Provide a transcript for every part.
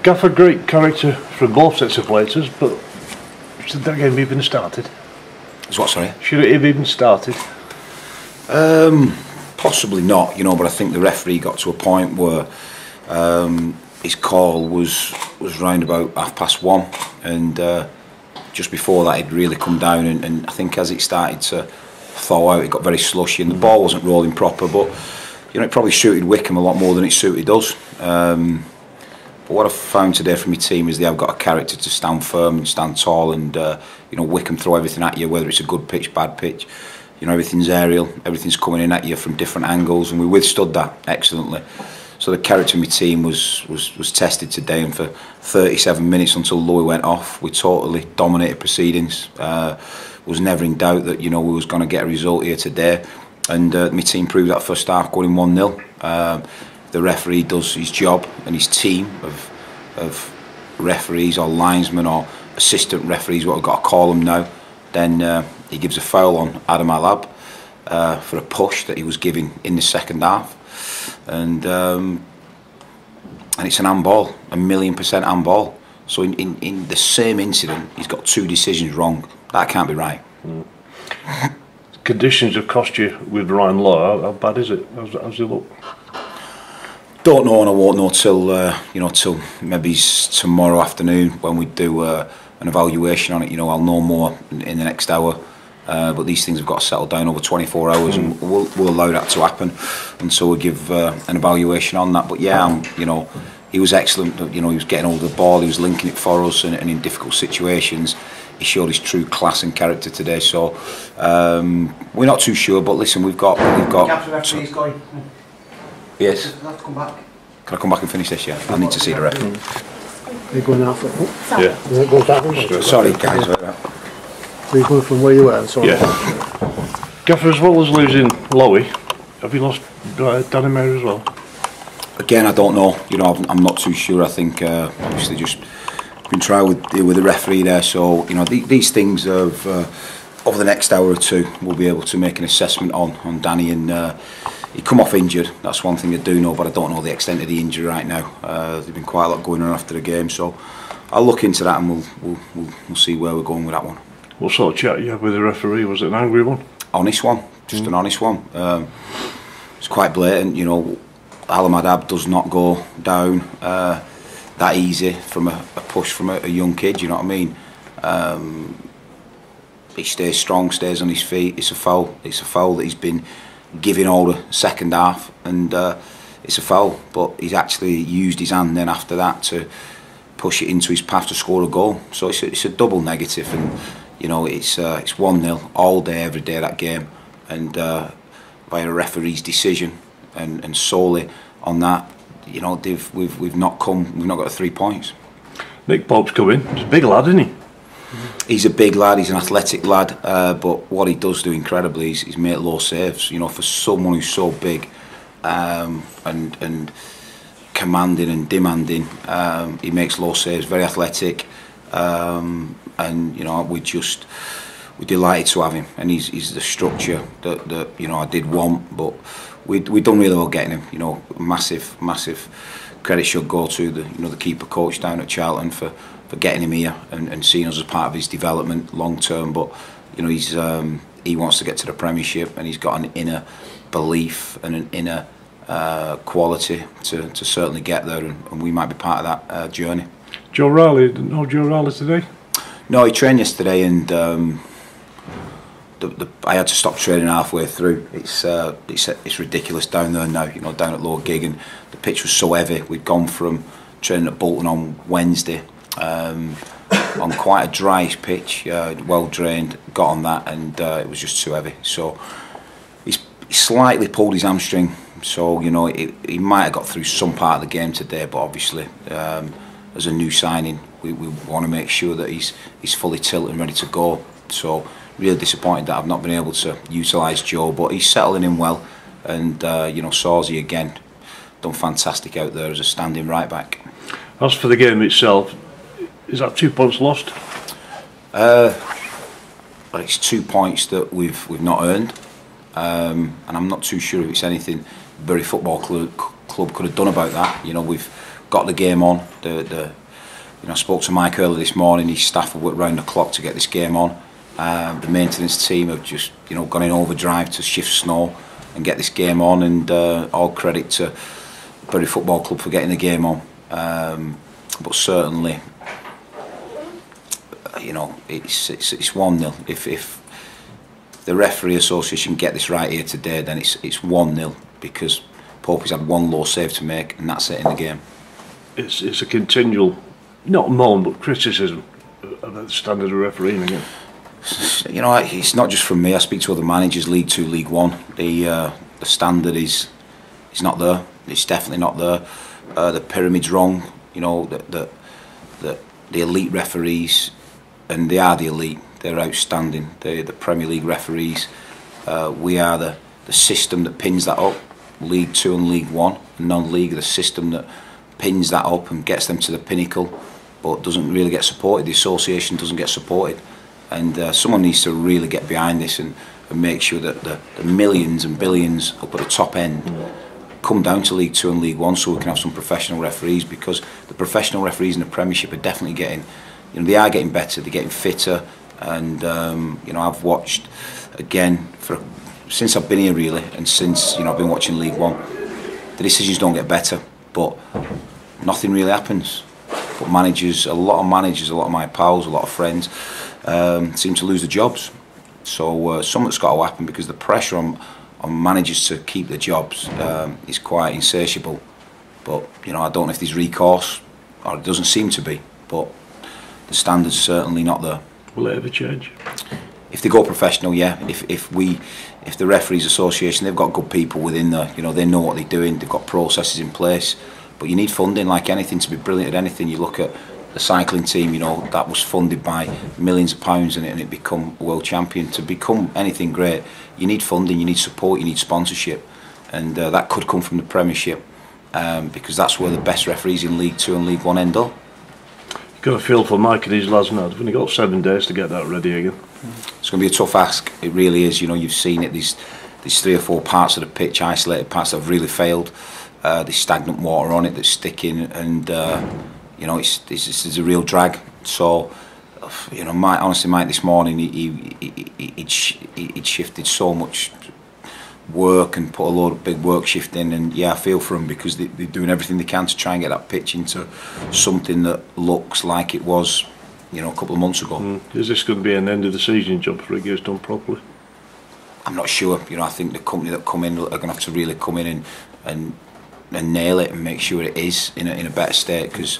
Gaffer, great character from both sets of players, but should that game even started? Is what, sorry? Should it have even started? Possibly not, you know, but I think the referee got to a point where his call was round about 1:30, and just before that he'd really come down, and I think as it started to thaw out, it got very slushy and the ball wasn't rolling proper, but you know, it probably suited Wycombe a lot more than it suited us. But what I've found today from my team is they have got a character to stand firm and stand tall, and you know, Wycombe throw everything at you, whether it's a good pitch, bad pitch. You know, everything's aerial, everything's coming in at you from different angles, and we withstood that excellently. So the character of my team was tested today, and for 37 minutes until Louis went off, we totally dominated proceedings. Was never in doubt that, you know, we was going to get a result here today, and my team proved that first half, going 1-0. The referee does his job, and his team of referees or linesmen or assistant referees, what we've got to call them now, then he gives a foul on Adam Alab for a push that he was giving in the second half, and it's an handball, 1,000,000% handball. So in the same incident, he's got two decisions wrong. That can't be right. Conditions have cost you with Ryan Law. How bad is it? How's he look? Don't know, and I won't know till you know, till maybe tomorrow afternoon when we do an evaluation on it. You know, I'll know more in the next hour. But these things have got to settle down over 24 hours, and we'll allow that to happen until we give an evaluation on that. But yeah, you know, he was excellent. You know, he was getting hold of the ball, he was linking it for us, and in difficult situations, he showed his true class and character today. So we're not too sure, but listen, we've got. Referee's going. Yes. I'll have to come back. Can I come back and finish this? Yeah, I need to see the referee. You're going after. Yeah. It goes that way. Sorry, guys. You're going from where you were. So Yeah. Gaffer, as well as losing Lowy, have you lost Danny Mayer as well? Again, I don't know. You know, I'm not too sure. I think obviously just been trying with the referee there. So you know, these things of over the next hour or two, we'll be able to make an assessment on Danny, and he come off injured. That's one thing I do know, but I don't know the extent of the injury right now. There's been quite a lot going on after the game, so I'll look into that, and we'll see where we're going with that one. What sort of chat you had with the referee? Was it an angry one? Honest one, just an honest one. It's quite blatant, you know. Alamadab does not go down that easy from a push from a young kid, you know what I mean? He stays strong, stays on his feet. It's a foul. It's a foul that he's been giving all the second half, and it's a foul. But he's actually used his hand then after that to push it into his path to score a goal. So it's a double negative, and you know, it's 1-0 all day, every day, that game, and by a referee's decision, and solely on that, you know, we've not got the 3 points. Nick Pope's coming. He's a big lad, isn't he? He's a big lad. He's an athletic lad, but what he does do incredibly is he's made low saves. You know, for someone who's so big and commanding and demanding, he makes low saves. Very athletic. And you know, we're delighted to have him, and he's the structure that you know I did want, but we done really well getting him. You know, massive credit should go to the keeper coach down at Charlton for getting him here and seeing us as part of his development long term. But you know, he wants to get to the Premiership, and he's got an inner belief and an inner quality to certainly get there, and we might be part of that journey. Joe Riley, didn't know Joe Riley today? No, he trained yesterday, and I had to stop training halfway through. It's ridiculous down there now, you know, down at Lower Gig, and the pitch was so heavy. We'd gone from training at Bolton on Wednesday on quite a dry pitch, well drained, got on that, and it was just too heavy. So he slightly pulled his hamstring, so you know, he might have got through some part of the game today, but obviously as a new signing, we want to make sure that he's fully tilted and ready to go. So really disappointed that I've not been able to utilise Joe, but he's settling in well, and you know, Sawsey again done fantastic out there as a standing right back. As for the game itself, is that 2 points lost? But it's 2 points that we've not earned, and I'm not too sure if it's anything Bury Football Club could have done about that. You know, we've got the game on. I spoke to Mike earlier this morning. His staff have worked round the clock to get this game on. The maintenance team have just gone in overdrive to shift snow and get this game on, and all credit to Bury Football Club for getting the game on. But certainly, it's 1-0. If the referee association get this right here today, then it's 1-0, because Pope's had one low save to make, and that's it in the game. It's a continual, not moan, but criticism about the standard of refereeing again. It's not just from me. I speak to other managers, League 2, League 1. The standard is not there. It's definitely not there. The pyramid's wrong. The elite referees, and they are the elite. They're outstanding. They're the Premier League referees. We are the system that pins that up. League 2 and League 1, non-league, the system that pins that up and gets them to the pinnacle, but doesn't really get supported. The association doesn't get supported, and someone needs to really get behind this and make sure that the millions and billions up at the top end come down to League 2 and League 1, so we can have some professional referees, because the professional referees in the Premiership are definitely getting, they are getting better, they're getting fitter, and I've watched again since I've been here really, and since I've been watching League 1, the decisions don't get better, but nothing really happens. But a lot of my pals, a lot of friends seem to lose their jobs. So something's got to happen, because the pressure on managers to keep their jobs is quite insatiable. But I don't know if there's recourse, or it doesn't seem to be, but the standard's certainly not there. Will it ever change? If they go professional, yeah. If the referees association, they've got good people within there, they know what they're doing, they've got processes in place, but you need funding like anything to be brilliant at anything. You look at the cycling team, that was funded by millions of pounds and it become a world champion. To become anything great, you need funding, you need support, you need sponsorship, and that could come from the Premiership, because that's where the best referees in League 2 and League 1 end up. Got a feel for Mike and his lads now. They've only got 7 days to get that ready again. It's going to be a tough ask. It really is. You've seen it. There's 3 or 4 parts of the pitch, isolated parts that have really failed. There's stagnant water on it that's sticking, and it's a real drag. So, Mike this morning, he'd shifted so much work and put a lot of big work shift in, and I feel for them, because they're doing everything they can to try and get that pitch into something that looks like it was a couple of months ago. Is this going to be an end of the season job for it gets done properly? I'm not sure. I think the company that come in are going to have to really come in and nail it and make sure it is in a better state, because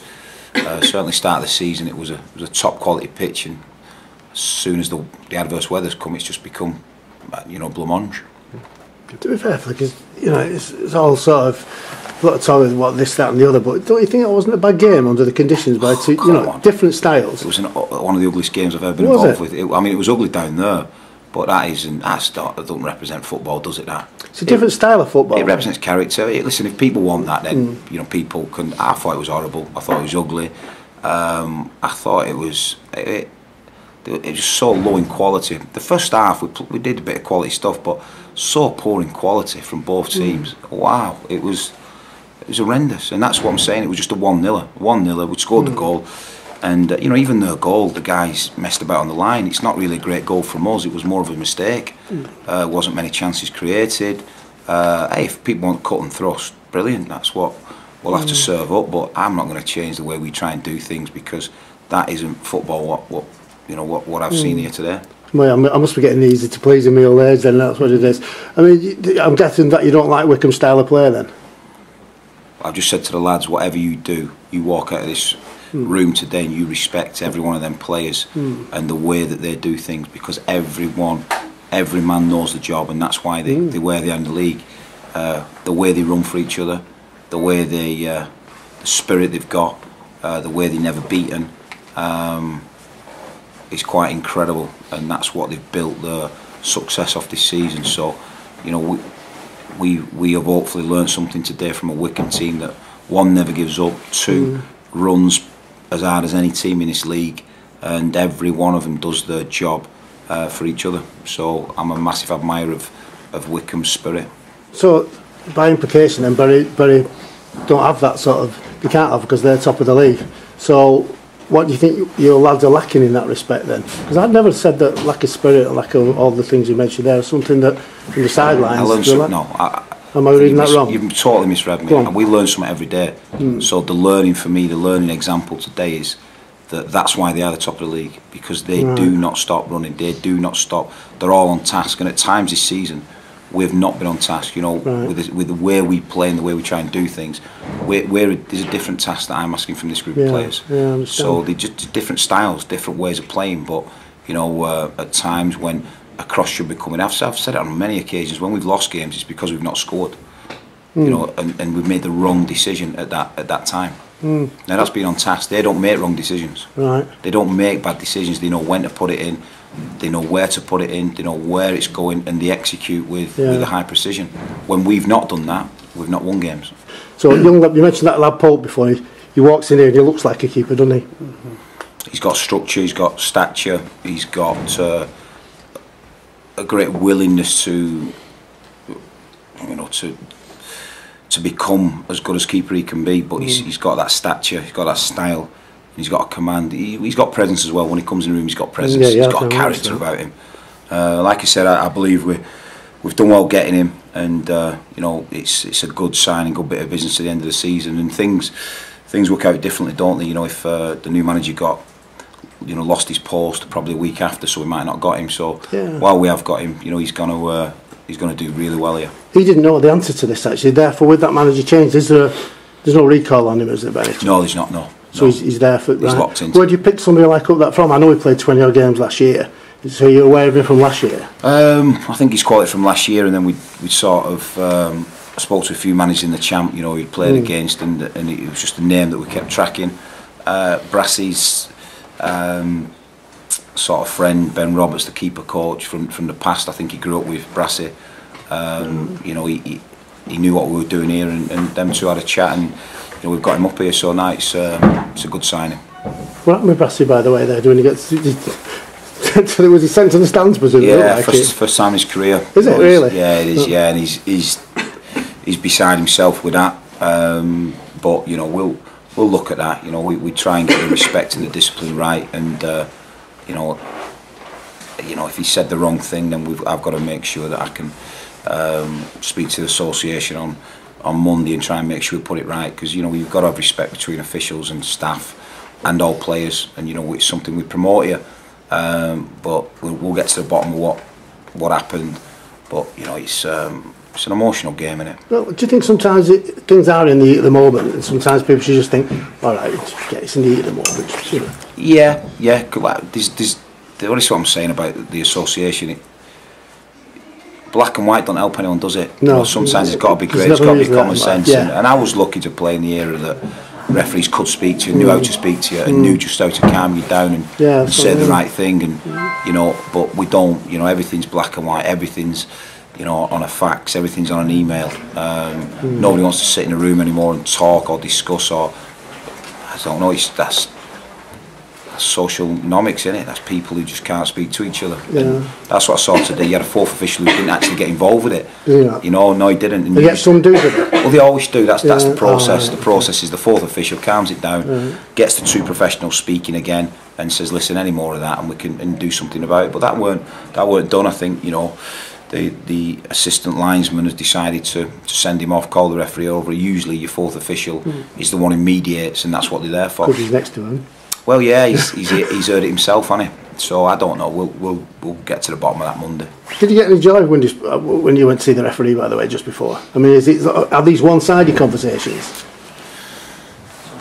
certainly start of the season it was a top quality pitch, and as soon as the adverse weather's come, it's just become blancmange. To be fair, because it's all sort of a lot of talk about what this, that, and the other. But don't you think it wasn't a bad game under the conditions? By different styles. It was one of the ugliest games I've ever been involved with. It was ugly down there, but that doesn't represent football, does it? That it's a different style of football. It represents character. Listen, if people want that, then people can. I thought it was horrible. I thought it was ugly. I thought it was so low in quality. The first half we did a bit of quality stuff, but so poor in quality from both teams. Wow, it was horrendous, and that's what I'm saying. It was just a 1-0. 1-0. We scored the goal, and even their goal, the guys messed about on the line. It's not really a great goal from us. It was more of a mistake. Wasn't many chances created. Hey, if people want cut and thrust, brilliant. That's what we'll have to serve up. But I'm not going to change the way we try and do things, because that isn't football. What I've seen here today. Well, I must be getting easy to please in my old age then, that's what it is. I mean, I'm guessing that you don't like Wycombe's style of play then? I've just said to the lads, whatever you do, you walk out of this room today and you respect every one of them players and the way that they do things, because every man knows the job, and that's why they wear the end of the league. The way they run for each other, the way the spirit they've got, the way they're never beaten. It's quite incredible, and that's what they've built their success off this season. So, we have hopefully learned something today from a Wycombe team that, 1, never gives up, 2, runs as hard as any team in this league, and every one of them does their job for each other. So I'm a massive admirer of Wycombe's spirit. So by implication then, Bury don't have that sort of You can't have because they're top of the league. So what do you think your lads are lacking in that respect then? Because I've never said that lack of spirit and lack of all the things you mentioned there is something that from the sidelines. I learned something. No, am I reading that wrong? You've totally misread me. We learn something every day. So the learning for me, the learning example today is that's why they are the top of the league, because they do not stop running. They do not stop. They're all on task, and at times this season we've not been on task. You know, with the way we play and the way we try and do things, there's a different task that I'm asking from this group of players. Yeah, so they're just different styles, different ways of playing. But you know, at times when a cross should be coming, I've said it on many occasions. When we've lost games, it's because we've not scored. You know, and we've made the wrong decision at that time. Now that's being on task. They don't make wrong decisions. Right. They don't make bad decisions. They know when to put it in. They know where to put it in. They know where it's going, and they execute with a high precision. When we've not done that, we've not won games. So you mentioned that lad Pope before. He walks in here and he looks like a keeper, doesn't he? He's got structure. He's got stature. He's got a great willingness to, you know, to become as good as keeper he can be, but he's got that stature, he's got that style, he's got a command, he's got presence as well. When he comes in the room, he's got presence, he's got a character about him. Like I said, I believe we've done well getting him, and you know, it's a good signing, good bit of business at the end of the season, and things work out differently, don't they? You know, if the new manager lost his post probably a week after, so we might not got him. So while we have got him, you know, he's going to do really well here. He didn't know the answer to this actually. Therefore, with that manager change, there's no recall on him, is there, Benny? No, there's not. No. So he's there for. He's locked into. Where do you pick somebody like up that from? I know he played 20 odd games last year. So you're aware of him from last year? I think he's quality from last year, and then we sort of spoke to a few managers in the champ. You know, he played against, and it was just a name that we kept tracking. Brassey's sort of friend Ben Roberts, the keeper coach from the past. I think he grew up with Brassey. You know, he knew what we were doing here, and them two had a chat, and you know, we've got him up here. So now it's a good signing. What happened with Brassey, by the way? There, when he gets, was he sent to the stands, presumably? Yeah, first time in his career. Is it really? Yeah, it is. Yeah, and he's beside himself with that. But you know, we'll look at that. You know, we try and get the respect and the discipline right, and you know, if he said the wrong thing, then I've got to make sure that I can speak to the association on Monday and try and make sure we put it right, because you know, we've got to have respect between officials and staff and all players, and you know, it's something we promote here. But we'll get to the bottom of what happened. But you know, it's an emotional game, isn't it? Well, do you think sometimes things are in the heat of the moment, and sometimes people should just think, all right, it's in the heat of the moment? You know? Yeah. There's what I'm saying about the association. Black and white don't help anyone, does it? No. You know, sometimes it's got to be great, it's got to be common sense. Yeah. And I was lucky to play in the era that referees could speak to you, knew how to speak to you, and knew just how to calm you down and say the right thing. And you know, but we don't. You know, everything's black and white. Everything's, you know, on a fax. Everything's on an email. Nobody wants to sit in a room anymore and talk or discuss, or I don't know. That's social nomics, isn't it? That's people who just can't speak to each other. And that's what I saw today. You had a fourth official who didn't actually get involved with it. You know, no, he didn't. And yet some do it. Well, they always do. That's the process. The process is the fourth official calms it down, gets the two professionals speaking again, and says, "Listen, any more of that, and we can do something about it." But that weren't done. I think, you know, the assistant linesman has decided to send him off, call the referee over. Usually, your fourth official is the one who mediates, and that's what they're there for. Because he's next to him. Well, yeah, he's heard it himself, hasn't he? So I don't know. We'll get to the bottom of that Monday. Did you get any joy when you went to see the referee, by the way, just before? I mean, are these one-sided conversations?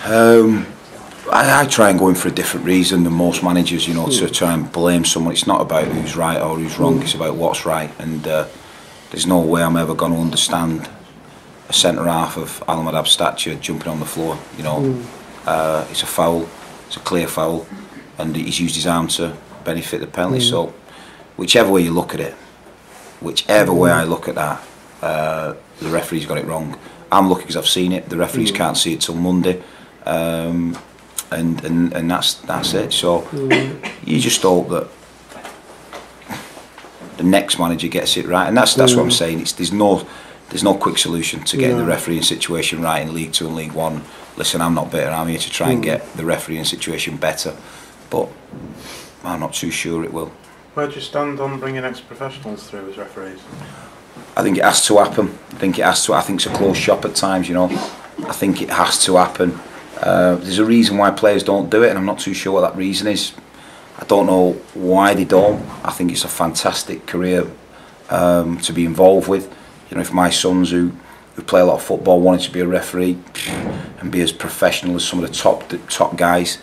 I try and go in for a different reason than most managers, you know, to try and blame someone. It's not about who's right or who's wrong. It's about what's right. And there's no way I'm ever going to understand a centre half of Almadab's stature jumping on the floor. You know, it's a foul. It's a clear foul, and he's used his arm to benefit the penalty. So, whichever way you look at it, whichever way I look at that, the referee's got it wrong. I'm lucky because I've seen it. The referees can't see it till Monday, and that's it. So, you just hope that the next manager gets it right, and that's what I'm saying. There's there's no quick solution to getting the refereeing situation right in League Two and League One. Listen, I'm not bitter. I'm here to try and get the refereeing situation better, but I'm not too sure it will. Where do you stand on bringing ex-professionals through as referees? I think it has to happen. I think it's a close shop at times, you know. I think it has to happen. There's a reason why players don't do it, and I'm not too sure what that reason is. I don't know why they don't. I think it's a fantastic career to be involved with. You know, if my sons who play a lot of football wanted to be a referee and be as professional as some of the top guys,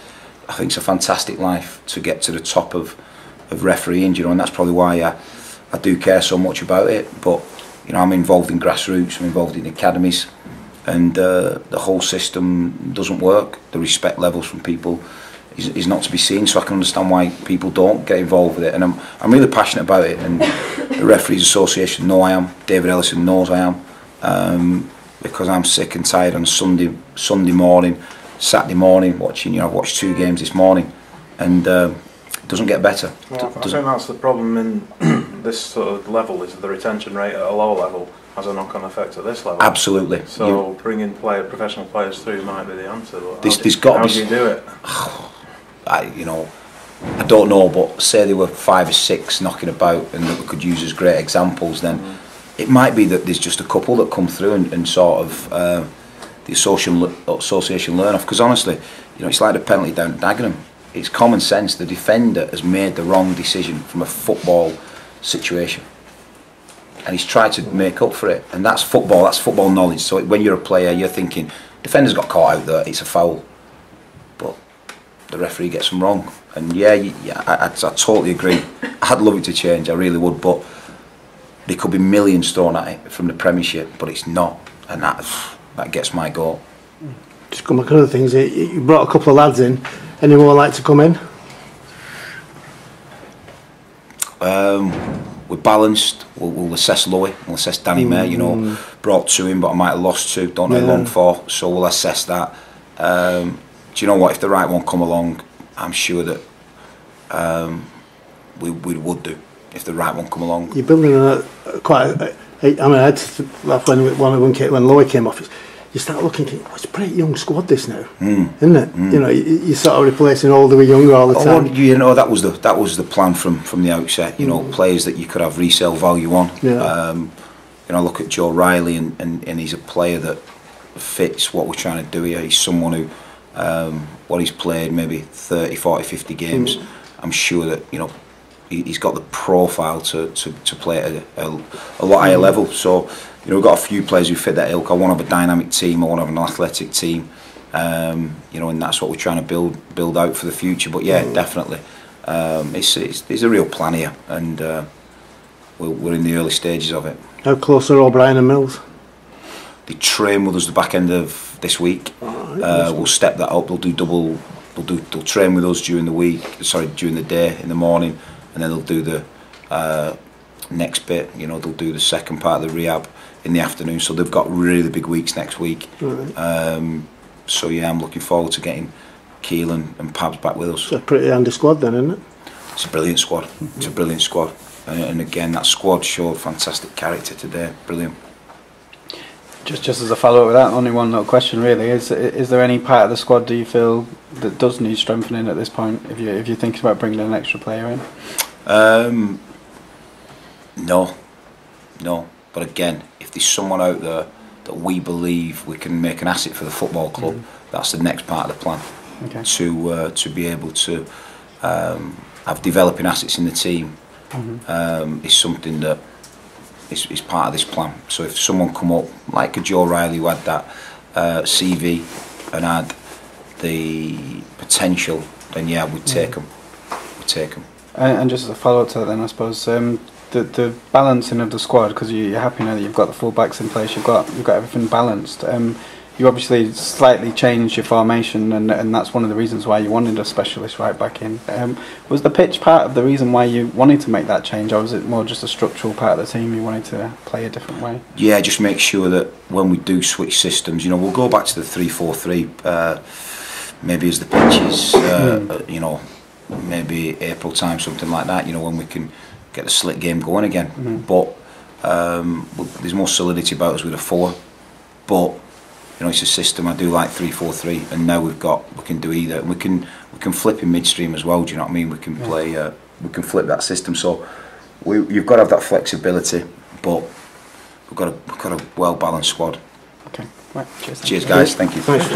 I think it's a fantastic life to get to the top of refereeing, you know, and that's probably why I do care so much about it. But you know, I'm involved in grassroots, I'm involved in academies, and the whole system doesn't work. The respect levels from people is not to be seen, so I can understand why people don't get involved with it. And I'm really passionate about it, and the Referees Association know I am. David Ellison knows I am, because I'm sick and tired on Sunday morning, Saturday morning watching. You know, I've watched 2 games this morning, and it doesn't get better. Well, I think that's the problem in this sort of level, is the retention rate at a lower level has a knock-on effect at this level. Absolutely. So bringing professional players through might be the answer. How do you do it? You know, I don't know, but say there were 5 or 6 knocking about and that we could use as great examples, then it might be that there's just a couple that come through and sort of the association learn off. Because honestly, you know, it's like the penalty down at Dagenham. It's common sense. The defender has made the wrong decision from a football situation, and he's tried to make up for it. And that's football. That's football knowledge. So when you're a player, you're thinking, defender's got caught out there. It's a foul, but the referee gets them wrong. And I totally agree. I'd love it to change. I really would. But there could be millions thrown at it from the Premiership, but it's not, and that gets my goal. Just come back on other things. You brought a couple of lads in. Any more like to come in? We're balanced. We'll assess Louis. We'll assess Danny May. You know, brought 2 in, but I might have lost 2. Don't know how long for. So we'll assess that. Do you know what? If the right one come along, I'm sure that we would do. If the right one come along. You're building I had to laugh when Louis came off. You start looking, it's a pretty young squad this now, isn't it? You know, you're sort of replacing older with younger all the time. You know, that was the plan from the outset. You know, players that you could have resale value on. Yeah. You know, look at Joe Riley, and he's a player that fits what we're trying to do here. He's someone who, what he's played, maybe 30, 40, 50 games. I'm sure that, you know, he's got the profile to play at a lot higher level. So, you know, we've got a few players who fit that ilk. I want to have a dynamic team. I want to have an athletic team. You know, and that's what we're trying to build out for the future. But yeah, definitely, it's a real plan here, and we're in the early stages of it. How close are O'Brien and Mills? They train with us the back end of this week. We'll step that up. They'll do double. They'll train with us during the week. Sorry, during the day in the morning, and then they'll do the next bit. You know, they'll do the second part of the rehab in the afternoon. So they've got really big weeks next week. Right. So yeah, I'm looking forward to getting Keelan and Pabs back with us. It's a pretty handy squad then, isn't it? It's a brilliant squad. It's a brilliant squad, and again, that squad showed fantastic character today. Brilliant. Just as a follow-up with that, only one little question really, is there any part of the squad do you feel that does need strengthening at this point, if you're thinking about bringing an extra player in? No, but again, if there's someone out there that we believe we can make an asset for the football club, that's the next part of the plan. Okay. To be able to have developing assets in the team is something that is part of this plan. So if someone come up like a Joe Riley who had that CV and had the potential, then yeah, we'd take them. And just as a follow-up to that then, I suppose, the balancing of the squad, because you're happy now that you've got the full backs in place, you've got everything balanced. You obviously slightly changed your formation, and that's one of the reasons why you wanted a specialist right back in. Was the pitch part of the reason why you wanted to make that change, or was it more just a structural part of the team you wanted to play a different way? Yeah, just make sure that when we do switch systems, you know, we'll go back to the 3-4-3, maybe as the pitch is, you know, maybe April time, something like that, you know, when we can get the slick game going again. But There's more solidity about us with a 4, but you know, it's a system. I do like 3-4-3, and now we can do either. And we can flip in midstream as well. Do you know what I mean? We can play. We can flip that system. So you've got to have that flexibility, but we've got a well balanced squad. Okay. Right. Cheers. Cheers, guys. Thank you. Thanks.